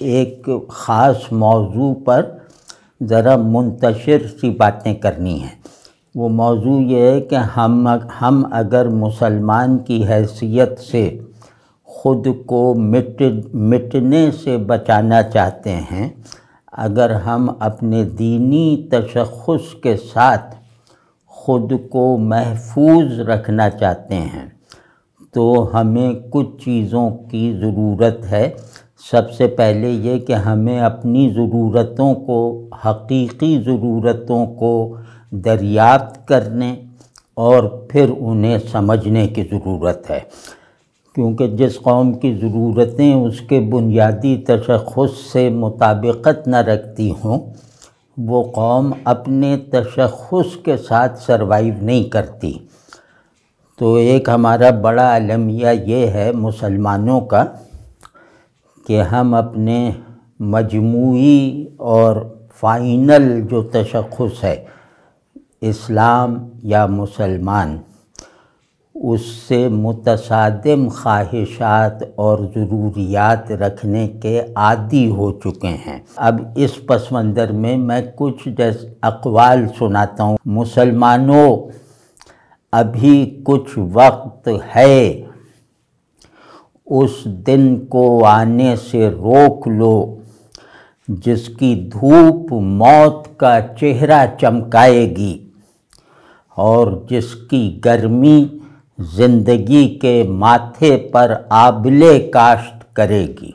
ایک خاص موضوع پر ذرا منتشر سی باتیں کرنی ہیں۔ وہ موضوع یہ ہے کہ ہم اگر مسلمان کی حیثیت سے خود کو مٹنے سے بچانا چاہتے ہیں، اگر ہم اپنے دینی تشخص کے ساتھ خود کو محفوظ رکھنا چاہتے ہیں، تو ہمیں کچھ چیزوں کی ضرورت ہے۔ سب سے پہلے یہ کہ ہمیں اپنی ضرورتوں کو، حقیقی ضرورتوں کو دریافت کرنے اور پھر انہیں سمجھنے کی ضرورت ہے، کیونکہ جس قوم کی ضرورتیں اس کے بنیادی تشخص سے مطابقت نہ رکھتی ہوں، وہ قوم اپنے تشخص کے ساتھ سروائیو نہیں کرتی۔ تو ایک ہمارا بڑا المیہ یہ ہے مسلمانوں کا کہ ہم اپنے مجموعی اور فائنل جو تشخص ہے اسلام یا مسلمان، اس سے متصادم خواہشات اور ضروریات رکھنے کے عادی ہو چکے ہیں۔ اب اس پس منظر میں کچھ اقوال سناتا ہوں۔ مسلمانوں، ابھی کچھ وقت ہے، اس دن کو آنے سے روک لو جس کی دھوپ موت کا چہرہ چمکائے گی اور جس کی گرمی زندگی کے ماتھے پر آبلے کاشت کرے گی۔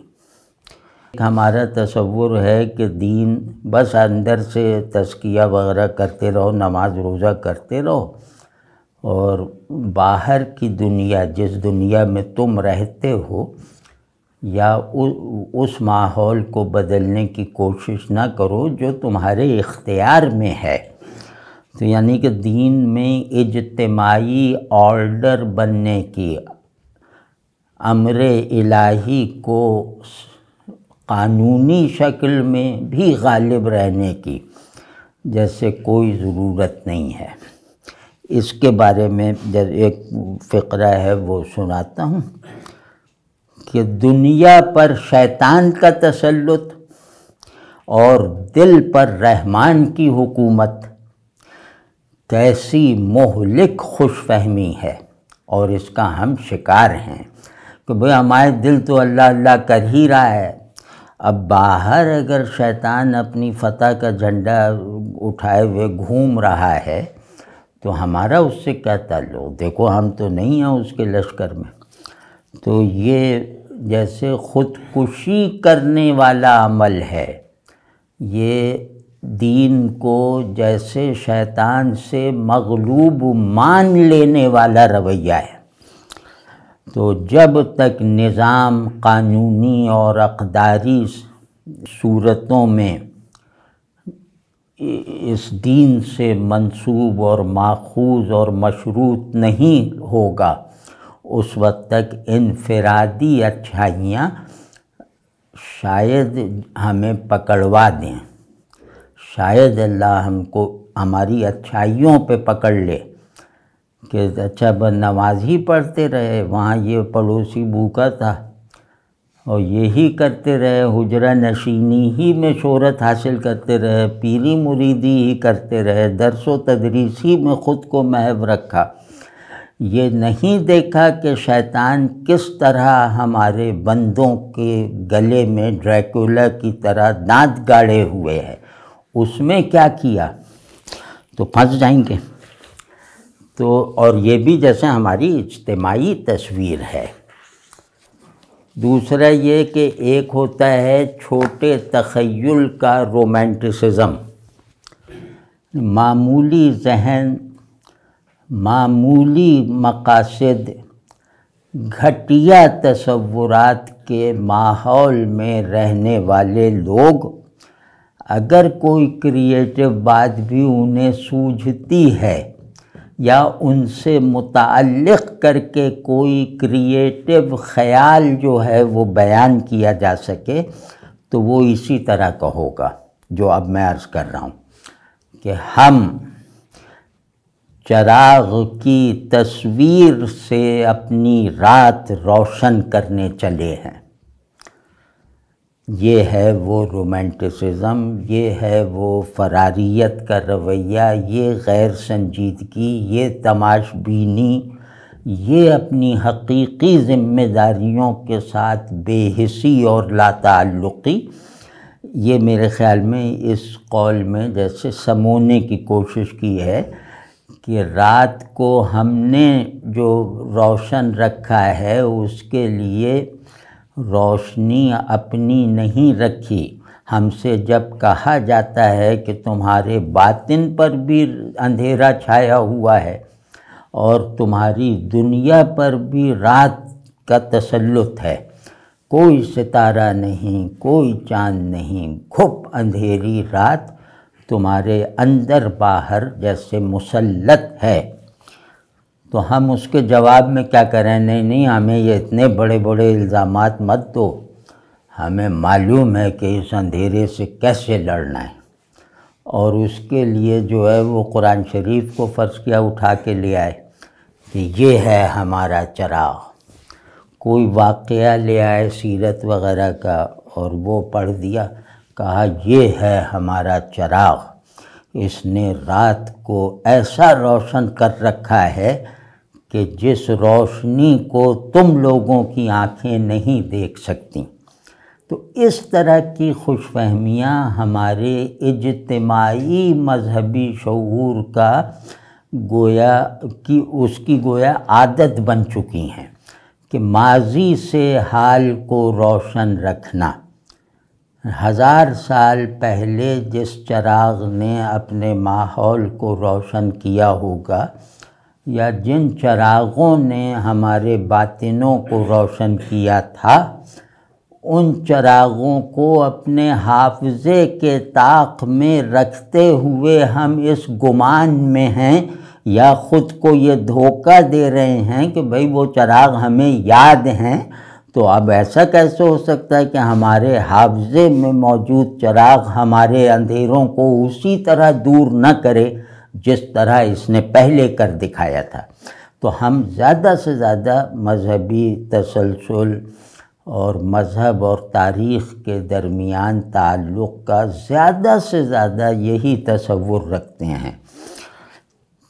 ہمارا تصور ہے کہ دین بس اندر سے تزکیہ وغیرہ کرتے رہو، نماز روزہ کرتے رہو، اور باہر کی دنیا، جس دنیا میں تم رہتے ہو، یا اس ماحول کو بدلنے کی کوشش نہ کرو جو تمہارے اختیار میں ہے۔ تو یعنی کہ دین میں اجتماعی آرڈر بننے کی، امر الہی کو قانونی شکل میں بھی غالب رہنے کی جیسے کوئی ضرورت نہیں ہے۔ اس کے بارے میں ایک فقرہ ہے وہ سناتا ہوں کہ دنیا پر شیطان کا تسلط اور دل پر رحمان کی حکومت کیسی مہلک خوش فہمی ہے، اور اس کا ہم شکار ہیں کہ بھئی ہمارے دل تو اللہ اللہ کر ہی رہا ہے، اب باہر اگر شیطان اپنی فتح کا جھنڈا اٹھائے ہوئے گھوم رہا ہے تو ہمارا اس سے کیا تعلق؟ دیکھو ہم تو نہیں ہیں اس کے لشکر میں۔ تو یہ جیسے خودکشی کرنے والا عمل ہے، یہ دین کو جیسے شیطان سے مغلوب مان لینے والا رویہ ہے۔ تو جب تک نظام قانونی اور اقداری صورتوں میں اس دین سے منسوب اور ماخوذ اور مشروط نہیں ہوگا، اس وقت تک انفرادی اچھائیاں شاید ہمیں پکڑوا دیں، شاید اللہ ہم کو ہماری اچھائیوں پہ پکڑ لے کہ اچھا بس نماز ہی پڑھتے رہے، وہاں یہ پڑوسی بھوکا تھا اور یہی کرتے رہے، حجرہ نشینی ہی میں شہرت حاصل کرتے رہے، پیری مریدی ہی کرتے رہے، درس و تدریس ہی میں خود کو محو رکھا۔ یہ نہیں دیکھا کہ شیطان کس طرح ہمارے بندوں کے گلے میں ڈریکولا کی طرح دانت گاڑے ہوئے ہے، اس میں کیا کیا تو پھنس جائیں گے۔ تو اور یہ بھی جیسے ہماری اجتماعی تصویر ہے۔ دوسرا یہ کہ ایک ہوتا ہے چھوٹے تخیل کا رومانٹسزم، معمولی ذہن، معمولی مقاصد، گھٹیا تصورات کے ماحول میں رہنے والے لوگ، اگر کوئی کریٹو بات بھی انہیں سوجھتی ہے یا ان سے متعلق کر کے کوئی کریٹو خیال جو ہے وہ بیان کیا جا سکے تو وہ اسی طرح کا ہوگا جو اب میں عرض کر رہا ہوں کہ ہم چراغ کی تصویر سے اپنی رات روشن کرنے چلے ہیں۔ یہ ہے وہ رومانٹسزم، یہ ہے وہ فراریت کا رویہ، یہ غیر سنجیدگی، یہ تماش بینی، یہ اپنی حقیقی ذمہ داریوں کے ساتھ بے حسی اور لا تعلقی، یہ میرے خیال میں اس قول میں جیسے سمونے کی کوشش کی ہے کہ رات کو ہم نے جو روشن رکھا ہے اس کے لیے روشنی اپنی نہیں رکھی۔ ہم سے جب کہا جاتا ہے کہ تمہارے باطن پر بھی اندھیرا چھایا ہوا ہے اور تمہاری دنیا پر بھی رات کا تسلط ہے، کوئی ستارہ نہیں، کوئی چاند نہیں، گھپ اندھیری رات تمہارے اندر باہر جیسے مسلط ہے، تو ہم اس کے جواب میں کیا کریں؟ نہیں ہمیں یہ اتنے بڑے بڑے الزامات مت دو، ہمیں معلوم ہے کہ اس اندھیرے سے کیسے لڑنا ہے، اور اس کے لیے جو ہے وہ قرآن شریف کو فرض کیا اٹھا کے لے آئے کہ یہ ہے ہمارا چراغ، کوئی واقعہ لے آئے سیرت وغیرہ کا اور وہ پڑھ دیا، کہا یہ ہے ہمارا چراغ، اس نے رات کو ایسا روشن کر رکھا ہے کہ جس روشنی کو تم لوگوں کی آنکھیں نہیں دیکھ سکتی۔ تو اس طرح کی خوش فہمیاں ہمارے اجتماعی مذہبی شعور کا اس کی گویا عادت بن چکی ہیں کہ ماضی سے حال کو روشن رکھنا۔ 1000 سال پہلے جس چراغ نے اپنے ماحول کو روشن کیا ہوگا یا جن چراغوں نے ہمارے باطنوں کو روشن کیا تھا، ان چراغوں کو اپنے حافظے کے طاق میں رکھتے ہوئے ہم اس گمان میں ہیں یا خود کو یہ دھوکہ دے رہے ہیں کہ بھئی وہ چراغ ہمیں یاد ہیں، تو اب ایسا کیسے ہو سکتا ہے کہ ہمارے حافظے میں موجود چراغ ہمارے اندھیروں کو اسی طرح دور نہ کرے جس طرح اس نے پہلے کر دکھایا تھا۔ تو ہم زیادہ سے زیادہ مذہبی تسلسل اور مذہب اور تاریخ کے درمیان تعلق کا زیادہ سے زیادہ یہی تصور رکھتے ہیں۔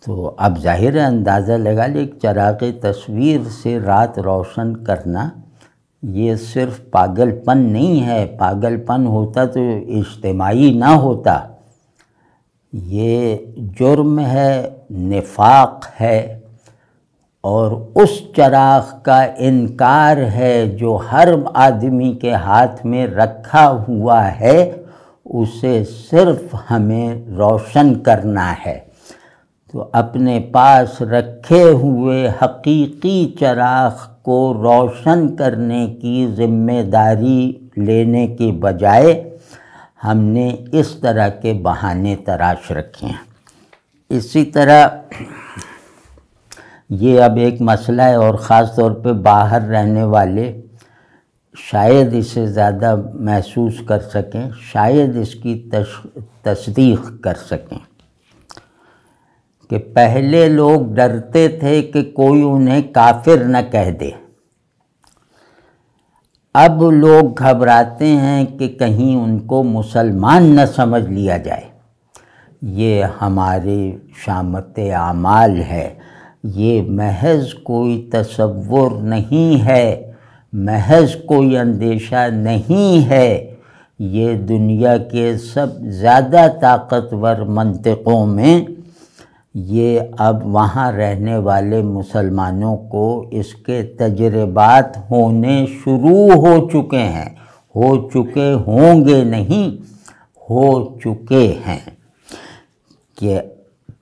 تو اب ظاہر ہے اندازہ لگا لیں کہ چراغ تصویر سے رات روشن کرنا یہ صرف پاگل پن نہیں ہے، پاگل پن ہوتا تو اجتماعی نہ ہوتا، یہ جرم ہے، نفاق ہے، اور اس چراغ کا انکار ہے جو ہر آدمی کے ہاتھ میں رکھا ہوا ہے، اسے صرف ہمیں روشن کرنا ہے۔ تو اپنے پاس رکھے ہوئے حقیقی چراغ کو روشن کرنے کی ذمہ داری لینے کے بجائے ہم نے اس طرح کے بہانے تراش رکھے ہیں۔ اسی طرح یہ اب ایک مسئلہ ہے اور خاص طور پہ باہر رہنے والے شاید اسے زیادہ محسوس کر سکیں، شاید اس کی تصدیق کر سکیں کہ پہلے لوگ ڈرتے تھے کہ کوئی انہیں کافر نہ کہہ دے، اب لوگ گھبراتے ہیں کہ کہیں ان کو مسلمان نہ سمجھ لیا جائے۔ یہ ہمارے شامت اعمال ہے، یہ محض کوئی تصور نہیں ہے، محض کوئی اندیشہ نہیں ہے، یہ دنیا کے سب زیادہ طاقتور منطقوں میں یہ اب وہاں رہنے والے مسلمانوں کو اس کے تجربات ہونے شروع ہو چکے ہیں، ہو چکے ہوں گے نہیں، ہو چکے ہیں کہ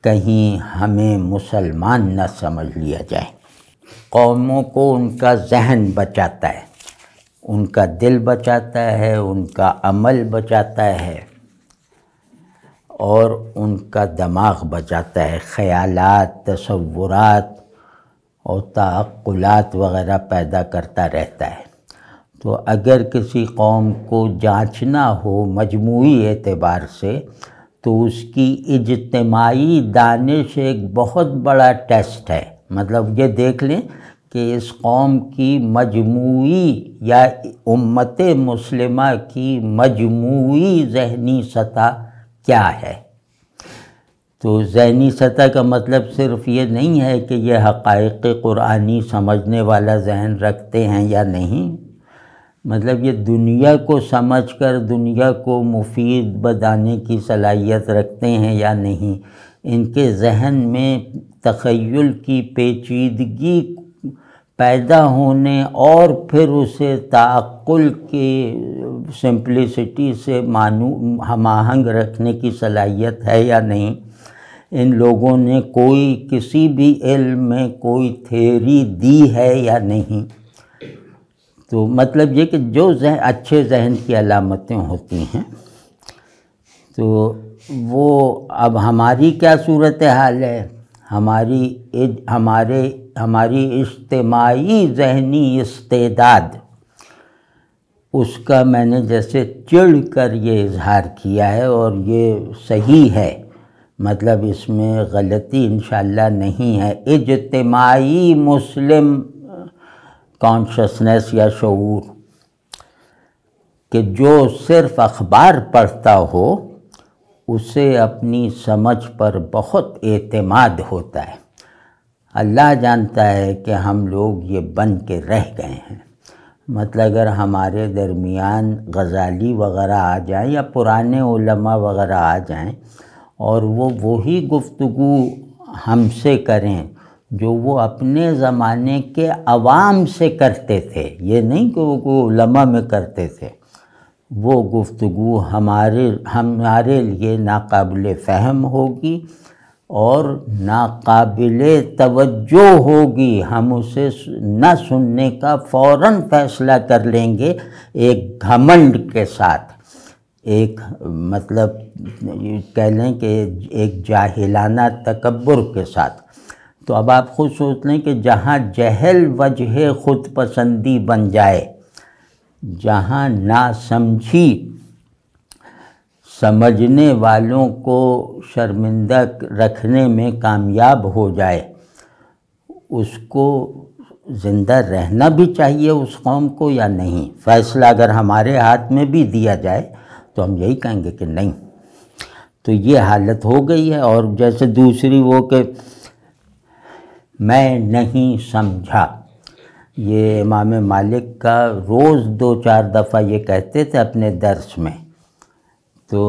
کہیں ہمیں مسلمان نہ سمجھ لیا جائے۔ قوموں کو ان کا ذہن بچاتا ہے، ان کا دل بچاتا ہے، ان کا عمل بچاتا ہے، اور ان کا دماغ بچاتا ہے، خیالات، تصورات اور تعقلات وغیرہ پیدا کرتا رہتا ہے۔ تو اگر کسی قوم کو جانچنا ہو مجموعی اعتبار سے تو اس کی اجتماعی دانش ایک بہت بڑا ٹیسٹ ہے۔ مطلب یہ دیکھ لیں کہ اس قوم کی مجموعی یا امت مسلمہ کی مجموعی ذہنی سطح کیا ہے۔ تو ذہنی سطح کا مطلب صرف یہ نہیں ہے کہ یہ حقائق قرآنی سمجھنے والا ذہن رکھتے ہیں یا نہیں، مطلب یہ دنیا کو سمجھ کر دنیا کو مفید بنانے کی صلاحیت رکھتے ہیں یا نہیں، ان کے ذہن میں تخیل کی پیچیدگی پیدا ہونے اور پھر اسے تعقل کی سمپلسٹی سے ہم آہنگ رکھنے کی صلاحیت ہے یا نہیں، ان لوگوں نے کوئی کسی بھی علم میں کوئی تھیوری دی ہے یا نہیں۔ تو مطلب یہ کہ جو اچھے ذہن کی علامتیں ہوتی ہیں، تو وہ اب ہماری کیا صورتحال ہے، ہماری اجتماعی ذہنی استعداد، اس کا میں نے جیسے چڑھ کر یہ اظہار کیا ہے، اور یہ صحیح ہے، مطلب اس میں غلطی انشاءاللہ نہیں ہے۔ اجتماعی مسلم کانشسنس یا شعور، کہ جو صرف اخبار پڑھتا ہو اسے اپنی سمجھ پر بہت اعتماد ہوتا ہے۔ اللہ جانتا ہے کہ ہم لوگ یہ بن کے رہ گئے ہیں، مطلب اگر ہمارے درمیان غزالی وغیرہ آ جائیں یا پرانے علماء وغیرہ آ جائیں اور وہی گفتگو ہم سے کریں جو وہ اپنے زمانے کے عوام سے کرتے تھے، یہ نہیں کہ وہ علماء میں کرتے تھے، وہ گفتگو ہمارے لیے ناقابل فہم ہوگی اور ناقابل توجہ ہوگی، ہم اسے نہ سننے کا فوراً فیصلہ کر لیں گے ایک گھمنڈ کے ساتھ، ایک مطلب کہہ لیں کہ ایک جاہلانہ تکبر کے ساتھ۔ تو اب آپ خود سوچ لیں کہ جہاں جہل وجہ خود پسندی بن جائے، جہاں ناسمجھی سمجھنے والوں کو شرمندہ رکھنے میں کامیاب ہو جائے، اس کو زندہ رہنا بھی چاہیے اس قوم کو یا نہیں؟ فیصلہ اگر ہمارے ہاتھ میں بھی دیا جائے تو ہم یہی کہیں گے کہ نہیں۔ تو یہ حالت ہو گئی ہے۔ اور جیسے دوسری وہ کہ میں نہیں سمجھا، یہ امام مالک کا روز 2-4 دفعہ یہ کہتے تھے اپنے درس میں، تو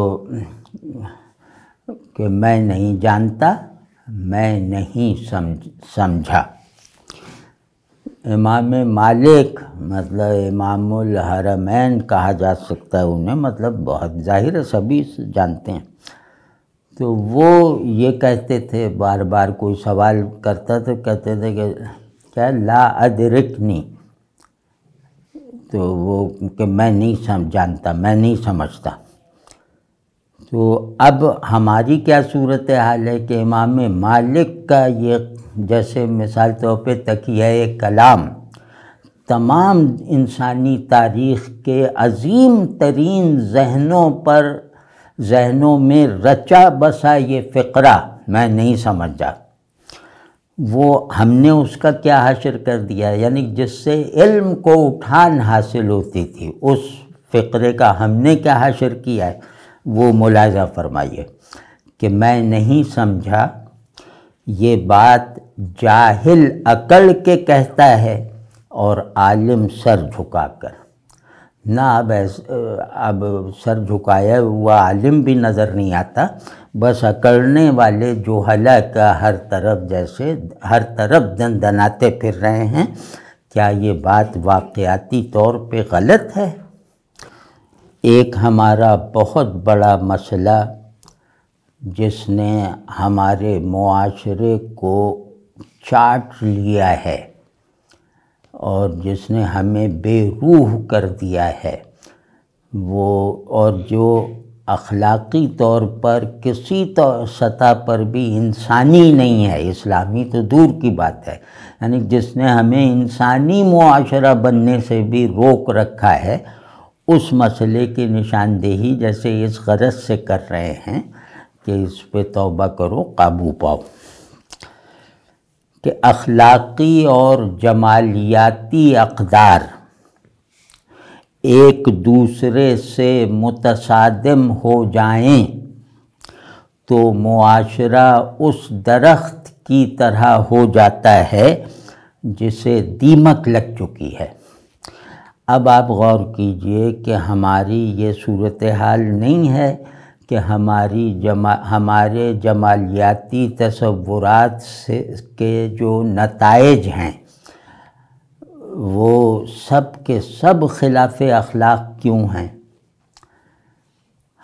کہ میں نہیں جانتا، میں نہیں سمجھا۔ امام مالک مطلب امام الحرمین کہا جا سکتا ہے انہیں، مطلب بہت ظاہر ہے سبھی جانتے ہیں۔ تو وہ یہ کہتے تھے، بار بار کوئی سوال کرتا تو کہتے تھے کہ کیا لا ادرکنی، تو وہ کہ میں نہیں جانتا، میں نہیں سمجھتا۔ تو اب ہماری کیا صورتحال ہے کہ امام مالک کا یہ جیسے مثال طور پہ تکیہ کلام تمام انسانی تاریخ کے عظیم ترین ذہنوں میں رچا بسا یہ فقرہ میں نہیں سمجھا، وہ ہم نے اس کا کیا حشر کر دیا، یعنی جس سے علم کو اٹھان حاصل ہوتی تھی اس فقرے کا ہم نے کیا حشر کیا ہے، وہ ملاحظہ فرمائیے کہ میں نہیں سمجھا یہ بات جاہل عقل کے کہتا ہے اور عالم سر جھکا کر، نہ اب سر جھکایا ہوا عالم بھی نظر نہیں آتا، بس اکڑنے والے جوہلا کا ہر طرف دندناتے پھر رہے ہیں۔ کیا یہ بات واقعاتی طور پہ غلط ہے؟ ایک ہمارا بہت بڑا مسئلہ جس نے ہمارے معاشرے کو چاٹ لیا ہے اور جس نے ہمیں بے روح کر دیا ہے، وہ اور جو اخلاقی طور پر کسی سطح پر بھی انسانی نہیں ہے، اسلامی تو دور کی بات ہے، یعنی جس نے ہمیں انسانی معاشرہ بننے سے بھی روک رکھا ہے، اس مسئلے کی نشاندہی جیسے اس غرض سے کر رہے ہیں کہ اس پہ توبہ کرو، قابو پاؤ۔ کہ اخلاقی اور جمالیاتی اقدار ایک دوسرے سے متصادم ہو جائیں تو معاشرہ اس درخت کی طرح ہو جاتا ہے جسے دیمک لگ چکی ہے۔ اب آپ غور کیجئے کہ ہماری یہ صورتحال نہیں ہے کہ ہمارے جمالیاتی تصورات کے جو نتائج ہیں وہ سب کے سب خلاف اخلاق کیوں ہیں؟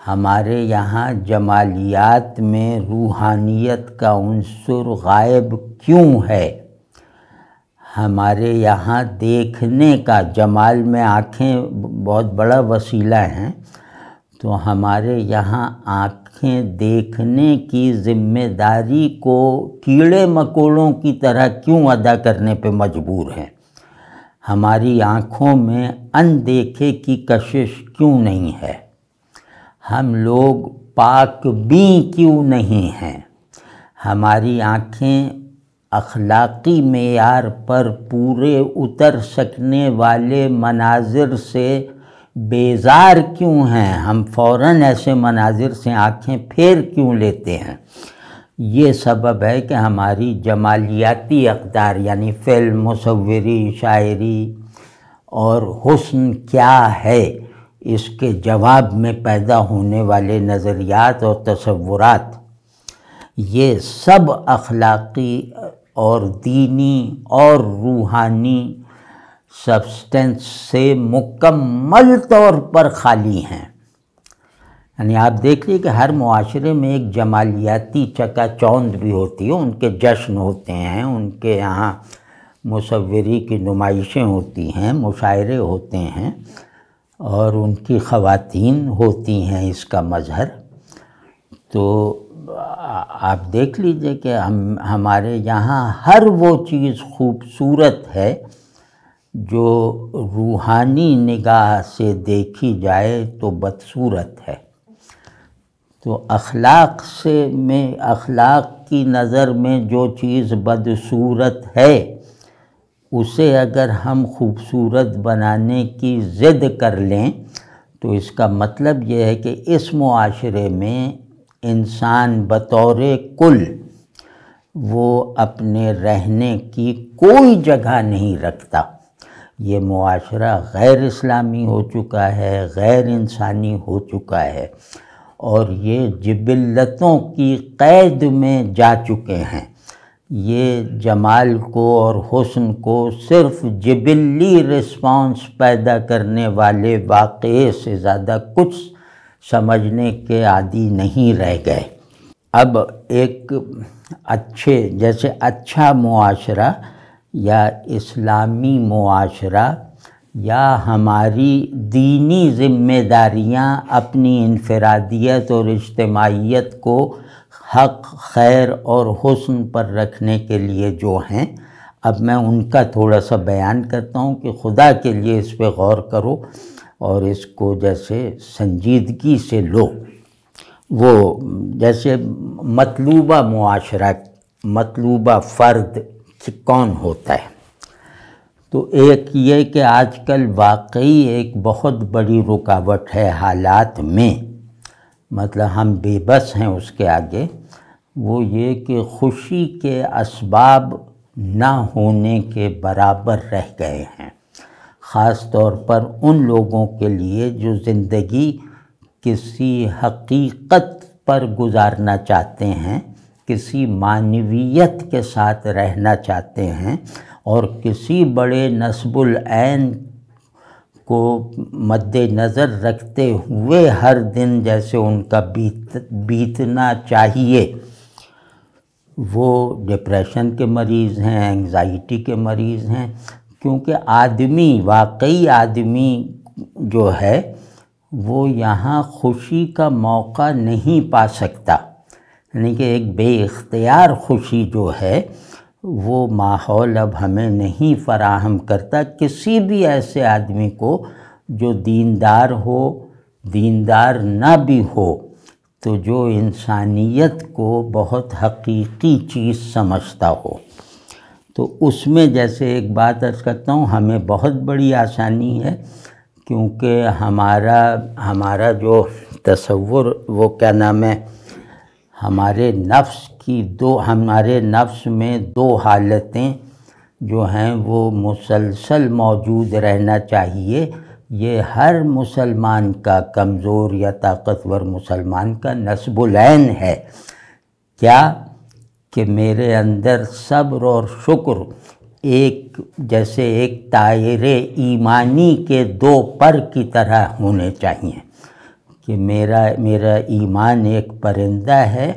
ہمارے یہاں جمالیات میں روحانیت کا عنصر غائب کیوں ہے؟ ہمارے یہاں دیکھنے کا، جمال میں آنکھیں بہت بڑا وسیلہ ہیں، تو ہمارے یہاں آنکھیں دیکھنے کی ذمہ داری کو کیڑے مکوڑوں کی طرح کیوں ادا کرنے پہ مجبور ہیں؟ ہماری آنکھوں میں اندیکھے کی کشش کیوں نہیں ہے؟ ہم لوگ پاک بین کیوں نہیں ہیں؟ ہماری آنکھیں اخلاقی معیار پر پورے اتر سکنے والے مناظر سے بیزار کیوں ہیں؟ ہم فوراً ایسے مناظر سے آنکھیں پھیر کیوں لیتے ہیں؟ یہ سبب ہے کہ ہماری جمالیاتی اقدار یعنی فلم، مصوری، شاعری اور حسن کیا ہے اس کے جواب میں پیدا ہونے والے نظریات اور تصورات، یہ سب اخلاقی اور دینی اور روحانی سبسٹنس سے مکمل طور پر خالی ہیں۔ یعنی آپ دیکھ لیے کہ ہر معاشرے میں ایک جمالیاتی چکا چوند بھی ہوتی ہے، ان کے جشن ہوتے ہیں، ان کے یہاں مصوری کی نمائشیں ہوتی ہیں، مشاعرے ہوتے ہیں، اور ان کی خواتین ہوتی ہیں اس کا مظہر۔ تو آپ دیکھ لیجئے کہ ہمارے یہاں ہر وہ چیز خوبصورت ہے جو روحانی نگاہ سے دیکھی جائے تو بدصورت ہے۔ تو اخلاق کی نظر میں جو چیز بدصورت ہے اسے اگر ہم خوبصورت بنانے کی ضد کر لیں تو اس کا مطلب یہ ہے کہ اس معاشرے میں انسان بطور کل وہ اپنے رہنے کی کوئی جگہ نہیں رکھتا۔ یہ معاشرہ غیر اسلامی ہو چکا ہے، غیر انسانی ہو چکا ہے، اور یہ جبلتوں کی قید میں جا چکے ہیں۔ یہ جمال کو اور حسن کو صرف جبلی رسپانس پیدا کرنے والے واقعے سے زیادہ کچھ سمجھنے کے عادی نہیں رہ گئے۔ اب ایک اچھا معاشرہ یا اسلامی معاشرہ یا ہماری دینی ذمہ داریاں اپنی انفرادیت اور اجتماعیت کو حق، خیر اور حسن پر رکھنے کے لیے جو ہیں، اب میں ان کا تھوڑا سا بیان کرتا ہوں کہ خدا کے لیے اس پہ غور کرو اور اس کو جیسے سنجیدگی سے لو۔ وہ جیسے مطلوبہ معاشرہ، مطلوبہ فرد کون ہوتا ہے؟ تو ایک یہ کہ آج کل واقعی ایک بہت بڑی رکاوٹ ہے حالات میں، مطلب ہم بے بس ہیں اس کے آگے، وہ یہ کہ خوشی کے اسباب نہ ہونے کے برابر رہ گئے ہیں، خاص طور پر ان لوگوں کے لیے جو زندگی کسی حقیقت پر گزارنا چاہتے ہیں، کسی معنویت کے ساتھ رہنا چاہتے ہیں، اور کسی بڑے نصب العین کو مد نظر رکھتے ہوئے ہر دن جیسے ان کا بیتنا چاہیے۔ وہ ڈپریشن کے مریض ہیں، انگزائٹی کے مریض ہیں، کیونکہ واقعی آدمی جو ہے وہ یہاں خوشی کا موقع نہیں پا سکتا، یعنی کہ ایک بے اختیار خوشی جو ہے وہ ماحول اب ہمیں نہیں فراہم کرتا کسی بھی ایسے آدمی کو جو دیندار ہو، دیندار نہ بھی ہو، تو جو انسانیت کو بہت حقیقی چیز سمجھتا ہو۔ تو اس میں جیسے ایک بات عرض کرتا ہوں، ہمیں بہت بڑی آسانی ہے، کیونکہ ہمارا جو تصور وہ کیا نام ہے، ہمارے نفس میں دو حالتیں جو ہیں وہ مسلسل موجود رہنا چاہیے. یہ ہر مسلمان کا، کمزور یا طاقتور مسلمان کا نصب العین ہے. کیا کہ میرے اندر صبر اور شکر جیسے ایک طائرے ایمانی کے دو پر کی طرح ہونے چاہیے، کہ میرا ایمان ایک پرندہ ہے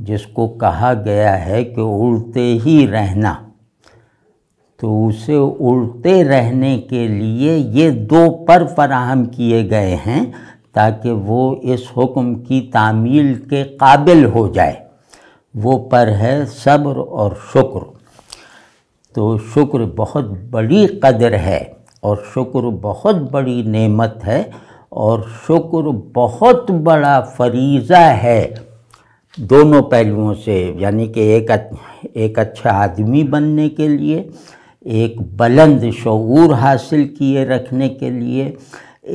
جس کو کہا گیا ہے کہ اڑتے ہی رہنا. تو اسے اڑتے رہنے کے لیے یہ دو پر فراہم کیے گئے ہیں تاکہ وہ اس حکم کی تعمیل کے قابل ہو جائے. وہ پر ہے صبر اور شکر. تو شکر بہت بڑی قدر ہے، اور شکر بہت بڑی نعمت ہے، اور شکر بہت بڑا فریضہ ہے دونوں پہلوؤں سے. یعنی کہ ایک اچھا آدمی بننے کے لیے، ایک بلند شعور حاصل کیے رکھنے کے لیے،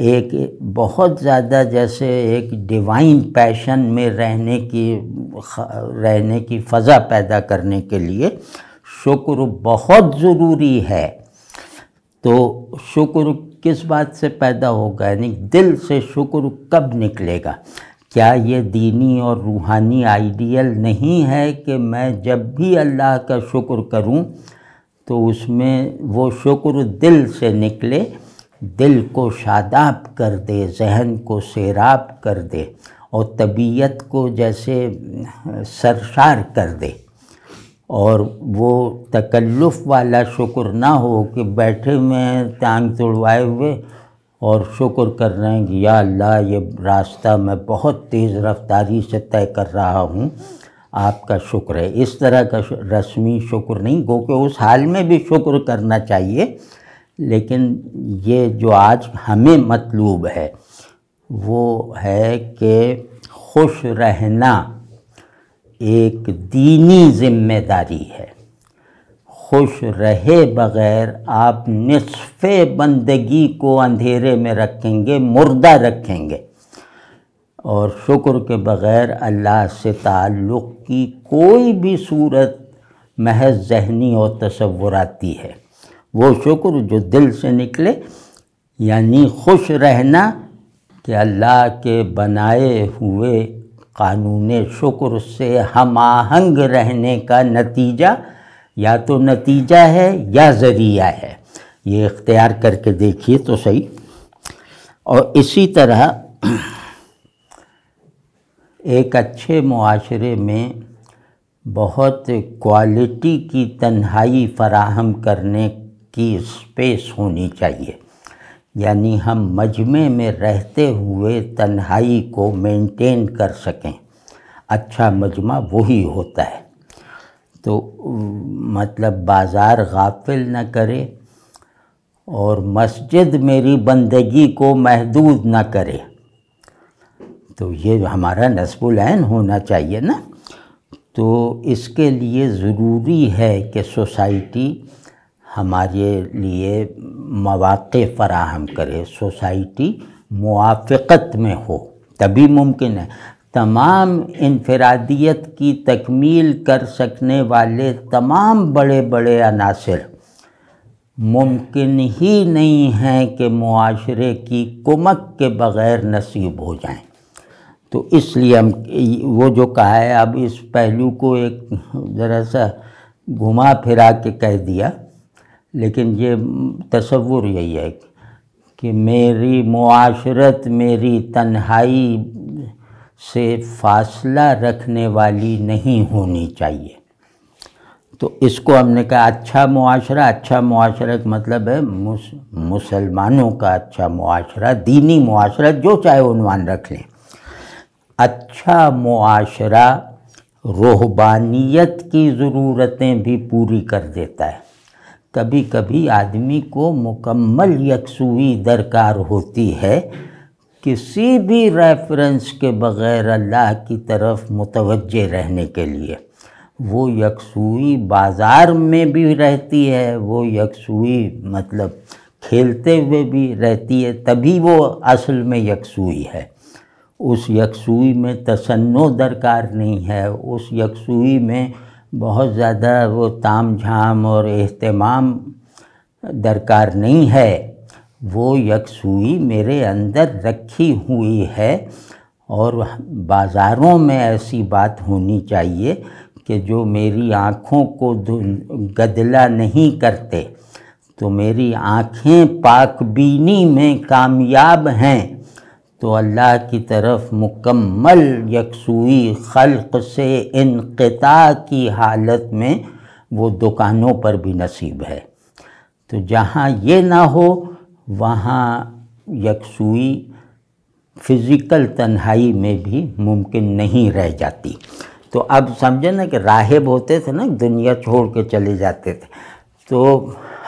ایک بہت زیادہ جیسے ایک ڈیوائن پیشن میں رہنے کی فضا پیدا کرنے کے لیے شکر بہت ضروری ہے. تو شکر کس بات سے پیدا ہوگا، یعنی دل سے شکر کب نکلے گا؟ کیا یہ دینی اور روحانی آئیڈیل نہیں ہے کہ میں جب بھی اللہ کا شکر کروں تو اس میں وہ شکر دل سے نکلے، دل کو شاداب کر دے، ذہن کو سیراب کر دے، اور طبیعت کو جیسے سرشار کر دے. اور وہ تکلف والا شکر نہ ہو کہ بیٹھے میں ٹانگ توڑوائے ہوئے اور شکر کر رہے ہیں کہ یا اللہ یہ راستہ میں بہت تیز رفتاری سے طے کر رہا ہوں، آپ کا شکر ہے. اس طرح کا رسمی شکر نہیں، گو کہ اس حال میں بھی شکر کرنا چاہیے، لیکن یہ جو آج ہمیں مطلوب ہے وہ ہے کہ خوش رہنا ایک دینی ذمہ داری ہے. خوش رہے بغیر آپ نصف بندگی کو اندھیرے میں رکھیں گے، مردہ رکھیں گے. اور شکر کے بغیر اللہ سے تعلق کی کوئی بھی صورت محض ذہنی اور تصوراتی ہے. وہ شکر جو دل سے نکلے، یعنی خوش رہنا کہ اللہ کے بنائے ہوئے قانون شکر سے ہم آہنگ رہنے کا نتیجہ یا تو نتیجہ ہے یا ذریعہ ہے. یہ اختیار کر کے دیکھیے تو صحیح. اور اسی طرح ایک اچھے معاشرے میں بہت کوالٹی کی تنہائی فراہم کرنے کی اسپیس ہونی چاہیے. یعنی ہم مجمع میں رہتے ہوئے تنہائی کو مینٹین کر سکیں. اچھا مجمع وہی ہوتا ہے. تو مطلب بازار غافل نہ کرے اور مسجد میری بندگی کو محدود نہ کرے. تو یہ ہمارا نصب العین ہونا چاہیے نا. تو اس کے لیے ضروری ہے کہ سوسائٹی ہمارے لیے مواقع فراہم کرے، سوسائٹی موافقت میں ہو، تبھی ممکن ہے. تمام انفرادیت کی تکمیل کر سکنے والے تمام بڑے بڑے عناصر ممکن ہی نہیں ہیں کہ معاشرے کی کمک کے بغیر نصیب ہو جائیں. تو اس لیے ہم وہ جو کہا ہے، اب اس پہلو کو ایک ذرا سا گھما پھرا کے کہہ دیا، لیکن یہ تصور یہی ہے کہ میری معاشرت میری تنہائی سے فاصلہ رکھنے والی نہیں ہونی چاہیے. تو اس کو ہم نے کہا اچھا معاشرہ. اچھا معاشرہ کا مطلب ہے مسلمانوں کا اچھا معاشرہ، دینی معاشرہ، جو چاہے عنوان رکھ لیں. اچھا معاشرہ روحانیت کی ضرورتیں بھی پوری کر دیتا ہے. کبھی کبھی آدمی کو مکمل یکسوئی درکار ہوتی ہے، کسی بھی ریفرنس کے بغیر اللہ کی طرف متوجہ رہنے کے لیے. وہ یکسوئی بازار میں بھی رہتی ہے، وہ یکسوئی مطلب کھیلتے ہوئے بھی رہتی ہے، تبھی وہ اصل میں یکسوئی ہے۔ اس یکسوئی میں تصنع درکار نہیں ہے، اس یکسوئی میں بہت زیادہ وہ تام جھام اور اہتمام درکار نہیں ہے۔ وہ یکسوئی میرے اندر رکھی ہوئی ہے، اور بازاروں میں ایسی بات ہونی چاہیے کہ جو میری آنکھوں کو گدلا نہیں کرتے۔ تو میری آنکھیں پاک بینی میں کامیاب ہیں تو اللہ کی طرف مکمل یکسوئی خلق سے انقطاع کی حالت میں وہ دکانوں پر بھی نصیب ہے۔ تو جہاں یہ نہ ہو وہاں یکسوئی فزیکل تنہائی میں بھی ممکن نہیں رہ جاتی۔ تو اب سمجھے نا کہ راہب ہوتے تھے نا، دنیا چھوڑ کے چلے جاتے تھے، تو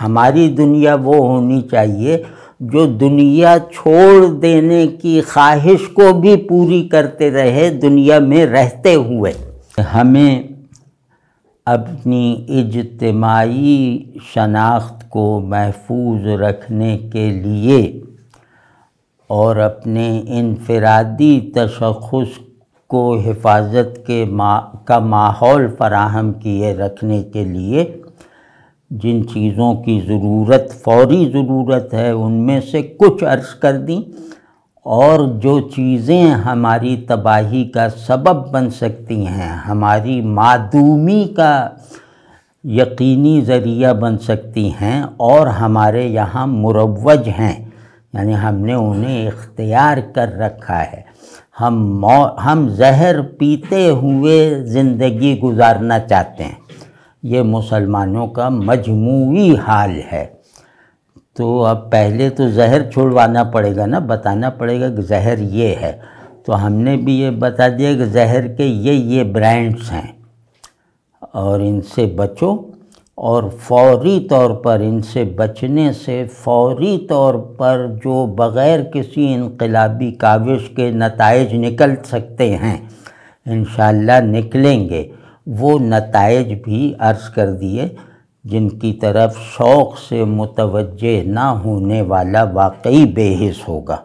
ہماری دنیا وہ ہونی چاہیے جو دنیا چھوڑ دینے کی خواہش کو بھی پوری کرتے رہے دنیا میں رہتے ہوئے۔ ہمیں اپنی اجتماعی شناخت کو محفوظ رکھنے کے لیے اور اپنے انفرادی تشخص کو حفاظت کا ماحول فراہم کیے رکھنے کے لیے جن چیزوں کی ضرورت، فوری ضرورت ہے، ان میں سے کچھ عرض کر دیں، اور جو چیزیں ہماری تباہی کا سبب بن سکتی ہیں، ہماری معدومی کا یقینی ذریعہ بن سکتی ہیں اور ہمارے یہاں مروج ہیں، یعنی ہم نے انہیں اختیار کر رکھا ہے۔ ہم زہر پیتے ہوئے زندگی گزارنا چاہتے ہیں، یہ مسلمانوں کا مجموعی حال ہے۔ تو اب پہلے تو زہر چھڑوانا پڑے گا نا، بتانا پڑے گا کہ زہر یہ ہے، تو ہم نے بھی یہ بتا دیا کہ زہر کے یہ برانڈز ہیں اور ان سے بچو، اور فوری طور پر ان سے بچنے سے فوری طور پر جو بغیر کسی انقلابی کاوش کے نتائج نکل سکتے ہیں انشاءاللہ نکلیں گے۔ وہ نتائج بھی عرض کر دیے جن کی طرف شوق سے متوجہ نہ ہونے والا واقعی بے حس ہوگا۔